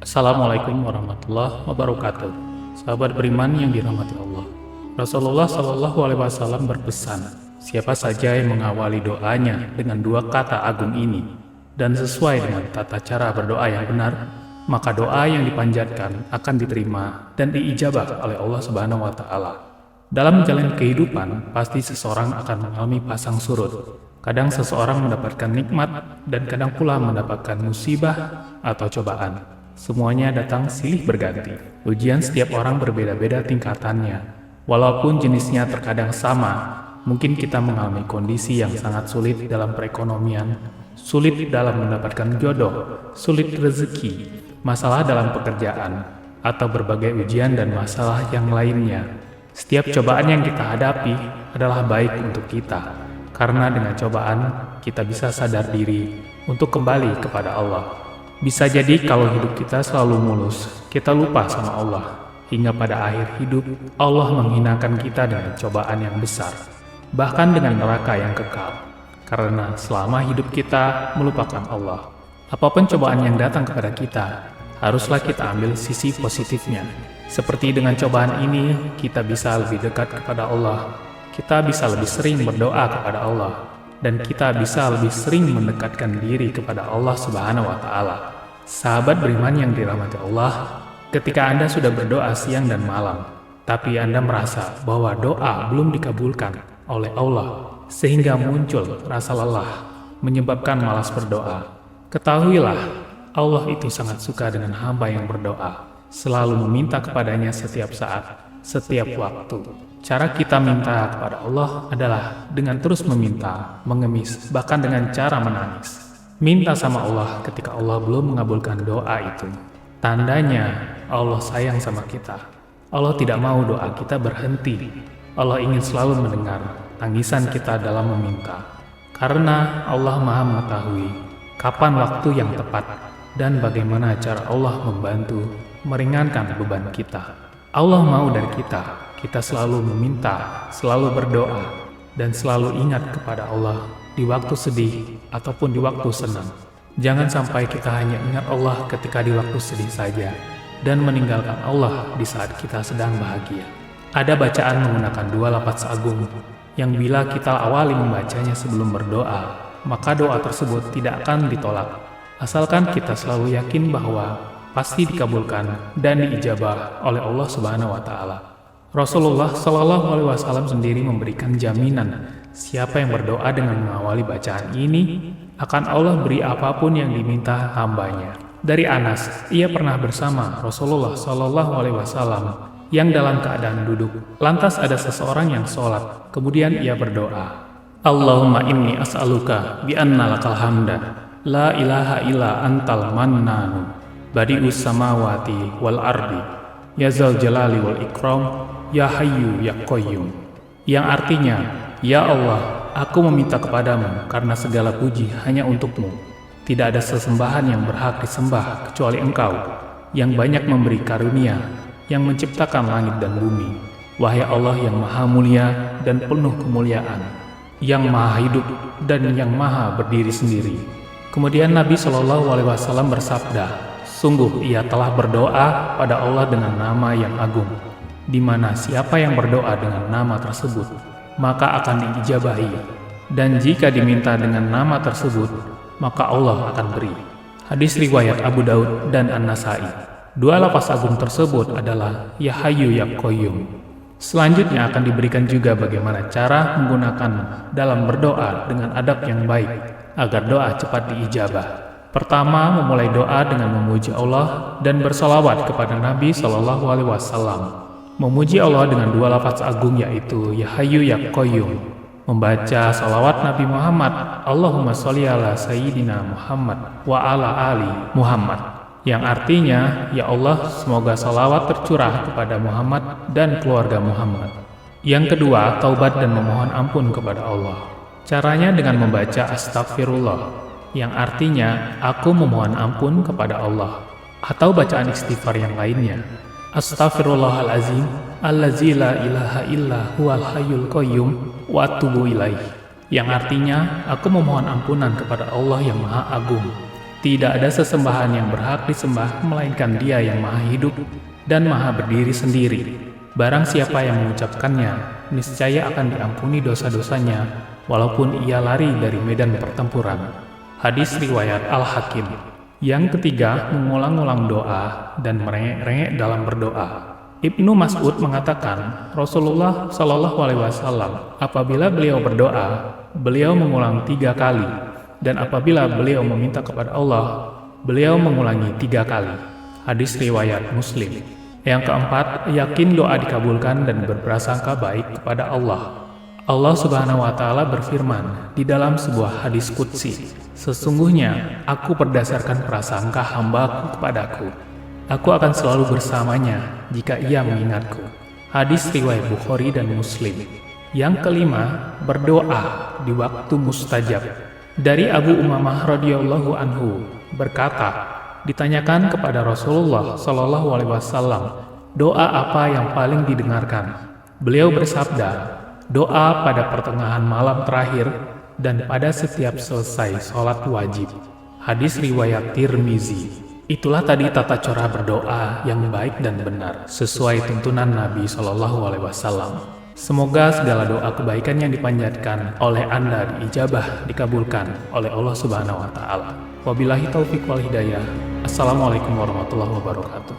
Assalamualaikum warahmatullahi wabarakatuh. Sahabat beriman yang dirahmati Allah. Rasulullah Shallallahu Alaihi Wasallam berpesan, siapa saja yang mengawali doanya dengan dua kata agung ini dan sesuai dengan tata cara berdoa yang benar, maka doa yang dipanjatkan akan diterima dan diijabah oleh Allah Subhanahu Wa Taala. Dalam menjalani kehidupan, pasti seseorang akan mengalami pasang surut. Kadang seseorang mendapatkan nikmat dan kadang pula mendapatkan musibah atau cobaan. Semuanya datang silih berganti. Ujian setiap orang berbeda-beda tingkatannya. Walaupun jenisnya terkadang sama, mungkin kita mengalami kondisi yang sangat sulit dalam perekonomian, sulit dalam mendapatkan jodoh, sulit rezeki, masalah dalam pekerjaan, atau berbagai ujian dan masalah yang lainnya. Setiap cobaan yang kita hadapi adalah baik untuk kita, karena dengan cobaan kita bisa sadar diri untuk kembali kepada Allah. Bisa jadi kalau hidup kita selalu mulus, kita lupa sama Allah. Hingga pada akhir hidup, Allah menghinakan kita dengan cobaan yang besar. Bahkan dengan neraka yang kekal. Karena selama hidup kita melupakan Allah. Apapun cobaan yang datang kepada kita, haruslah kita ambil sisi positifnya. Seperti dengan cobaan ini, kita bisa lebih dekat kepada Allah. Kita bisa lebih sering berdoa kepada Allah. Dan kita bisa lebih sering mendekatkan diri kepada Allah Subhanahu wa Ta'ala. Sahabat beriman yang dirahmati Allah, ketika Anda sudah berdoa siang dan malam, tapi Anda merasa bahwa doa belum dikabulkan oleh Allah, sehingga muncul rasa lelah, menyebabkan malas berdoa. Ketahuilah, Allah itu sangat suka dengan hamba yang berdoa, selalu meminta kepadanya setiap saat, setiap waktu. Cara kita minta kepada Allah adalah dengan terus meminta, mengemis, bahkan dengan cara menangis. Minta sama Allah ketika Allah belum mengabulkan doa itu. Tandanya Allah sayang sama kita. Allah tidak mau doa kita berhenti. Allah ingin selalu mendengar tangisan kita dalam meminta. Karena Allah Maha mengetahui kapan waktu yang tepat dan bagaimana cara Allah membantu meringankan beban kita. Allah mau dari kita selalu meminta, selalu berdoa, dan selalu ingat kepada Allah di waktu sedih ataupun di waktu senang. Jangan sampai kita hanya ingat Allah ketika di waktu sedih saja, dan meninggalkan Allah di saat kita sedang bahagia. Ada bacaan menggunakan dua lafaz agung, yang bila kita awali membacanya sebelum berdoa, maka doa tersebut tidak akan ditolak, asalkan kita selalu yakin bahwa pasti dikabulkan dan diijabah oleh Allah Subhanahu wa Ta'ala. Rasulullah Shallallahu Alaihi Wasallam sendiri memberikan jaminan siapa yang berdoa dengan mengawali bacaan ini akan Allah beri apapun yang diminta hambanya. Dari Anas, ia pernah bersama Rasulullah Shallallahu Alaihi Wasallam yang dalam keadaan duduk. Lantas ada seseorang yang sholat, kemudian ia berdoa, Allahumma inni as'aluka bi anna lakal hamda, la ilaha illa antal mannanu, badi'us samawati wal ardi, ya zal jalali wal ikram, ya hayyu ya qayyum. Yang artinya, ya Allah, aku meminta kepadamu karena segala puji hanya untukmu. Tidak ada sesembahan yang berhak disembah kecuali Engkau, yang banyak memberi karunia, yang menciptakan langit dan bumi. Wahai Allah yang maha mulia dan penuh kemuliaan, yang maha hidup dan yang maha berdiri sendiri. Kemudian Nabi Shallallahu Alaihi Wasallam bersabda, sungguh ia telah berdoa pada Allah dengan nama yang agung, di mana siapa yang berdoa dengan nama tersebut, maka akan diijabahi. Dan jika diminta dengan nama tersebut, maka Allah akan beri. Hadis riwayat Abu Daud dan An-Nasai. Dua lafaz agung tersebut adalah Ya Hayyu Ya Qayyum. Selanjutnya akan diberikan juga bagaimana cara menggunakan dalam berdoa dengan adab yang baik, agar doa cepat diijabah. Pertama, memulai doa dengan memuji Allah dan bersalawat kepada Nabi Shallallahu Alaihi Wasallam. Memuji Allah dengan dua lafaz agung yaitu Ya Hayyu Ya Qayyum. Membaca salawat Nabi Muhammad, Allahumma sholli ala Sayyidina Muhammad wa ala ali Muhammad. Yang artinya, Ya Allah, semoga salawat tercurah kepada Muhammad dan keluarga Muhammad. Yang kedua, taubat dan memohon ampun kepada Allah. Caranya dengan membaca Astaghfirullah, yang artinya aku memohon ampun kepada Allah, atau bacaan istighfar yang lainnya. Astaghfirullahalazim, allazi la ilaha illa huwal hayyul qayyum wa atubu ilaih. Yang artinya aku memohon ampunan kepada Allah yang Maha Agung, Tidak ada sesembahan yang berhak disembah melainkan Dia yang Maha Hidup dan Maha Berdiri sendiri. Barang siapa yang mengucapkannya, niscaya akan diampuni dosa-dosanya, walaupun ia lari dari medan pertempuran. Hadis riwayat Al-Hakim. Yang ketiga, mengulang-ulang doa dan merengek-rengek dalam berdoa. Ibnu Mas'ud mengatakan, Rasulullah Shallallahu Alaihi Wasallam apabila beliau berdoa, beliau mengulang 3 kali, dan apabila beliau meminta kepada Allah, beliau mengulangi 3 kali. Hadis riwayat Muslim. Yang keempat, yakin doa dikabulkan dan berprasangka baik kepada Allah. Allah Subhanahu wa Ta'ala berfirman di dalam sebuah hadis qudsi, sesungguhnya aku berdasarkan prasangka hamba-Ku kepadaku. Aku akan selalu bersamanya jika ia mengingatku. Hadis riwayat Bukhari dan Muslim. Yang kelima, berdoa di waktu mustajab. Dari Abu Umamah radhiyallahu anhu berkata, ditanyakan kepada Rasulullah Shallallahu Alaihi Wasallam, doa apa yang paling didengarkan? Beliau bersabda, doa pada pertengahan malam terakhir dan pada setiap selesai sholat wajib. Hadis riwayat Tirmizi. Itulah tadi tata cara berdoa yang baik dan benar sesuai tuntunan Nabi Shallallahu Alaihi Wasallam. Semoga segala doa kebaikan yang dipanjatkan oleh Anda diijabah, dikabulkan oleh Allah Subhanahu wa Ta'ala. Wabillahi taufiq wal hidayah. Assalamualaikum warahmatullahi wabarakatuh.